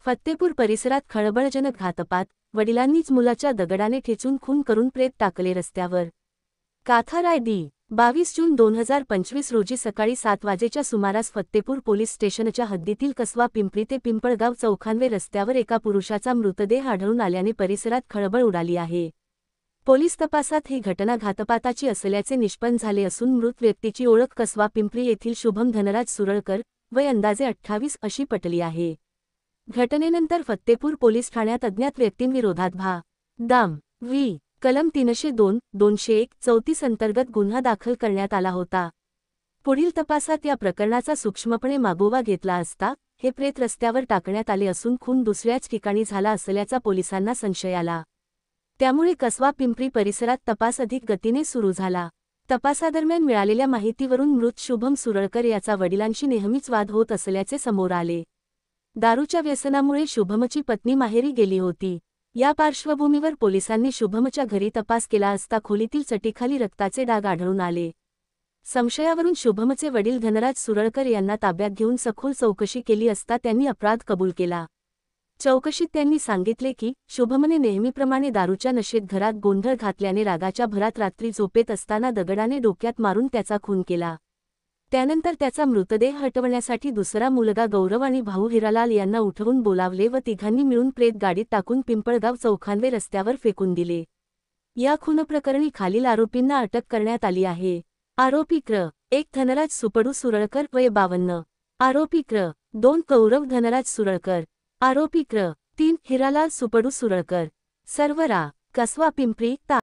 फत्तेपूर परिसरात खळबळजनक घातपात, वडिलांनीच मुलाच्या दगडाने ठेचून खून करून प्रेत टाकले रस्त्यावर। काथाराय दि. 22 जून 2025 रोजी सकाळी 7 वाजेच्या सुमारास फत्तेपूर पोलीस स्टेशनच्या हद्दीतील कसवा पिंपरी ते पिंपळगाव चौखानवे रस्त्यावर एका पुरुषाचा मृतदेह आढळून आल्याने परिसरात खळबळ उडाली आहे। पोलीस तपासात ही घटना घातपाताची असल्याचे निष्पन्न झाले असून मृत व्यक्तीची ओळख कसवा पिंपरी येथील शुभम धनराज सुरळकर, वय अंदाजे 28 अशी पटली आहे। घटनेनंतर फत्तेपूर पोलीस ठाण्यात अज्ञात व्यक्तींविरोधात दाम. वि. कलम 302-201 34 अंतर्गत गुन्हा दाखल करण्यात आला होता। पुढील तपासात या प्रकरणाचा सूक्ष्मपणे मागोवा घेतला असता हे प्रेत रस्त्यावर टाकण्यात आले असून खून दुसऱ्याच ठिकाणी झाला असल्याचा पोलिसांना संशय आला। त्यामुळे कसवा पिंपरी परिसरात तपास अधिक गतीने सुरू झाला। तपासादरम्यान मिळालेल्या माहितीवरून मृत शुभम सुरळकर याचा वडिलांशी नेहमीच वाद होत असल्याचे समोर आले। दारूच्या व्यसनामुळे शुभमची पत्नी माहेरी गेली होती। या पार्श्वभूमीवर पोलिसांनी शुभमच्या घरी तपास केला असता खोलीतील चटीखाली रक्ताचे डाग आढळून आले। संशयावरून शुभमचे वडील धनराज सुरळकर यांना ताब्यात घेऊन सखोल चौकशी केली असता त्यांनी अपराध कबूल केला। चौकशीत त्यांनी सांगितले की शुभमने नेहमीप्रमाणे दारूच्या नशेत घरात गोंधळ घातल्याने रागाच्या भरात रात्री झोपेत असताना दगडाने डोक्यात मारून त्याचा खून केला। त्यानंतर त्याचा मृतदेह हटवण्यासाठी दुसरा मुलगा गौरव आणि भाऊ हिरालाल यांना उठवून बोलावले व तिघांनी मिळून प्रेत गाडीत टाकून पिंपळगाव चौखानवे रस्त्यावर फेकून दिले। या खूनप्रकरणी खालील आरोपींना अटक करण्यात आली आहे। आरोपी क्र. 1 धनराज सुपडू सुरळकर, वय 52। आरोपी क्र. 2 गौरव धनराज सुरळकर। आरोपी क्र. 3 हिरालाल सुपडू सुरळकर। सर्व रा. कसवा पिंपरी ता।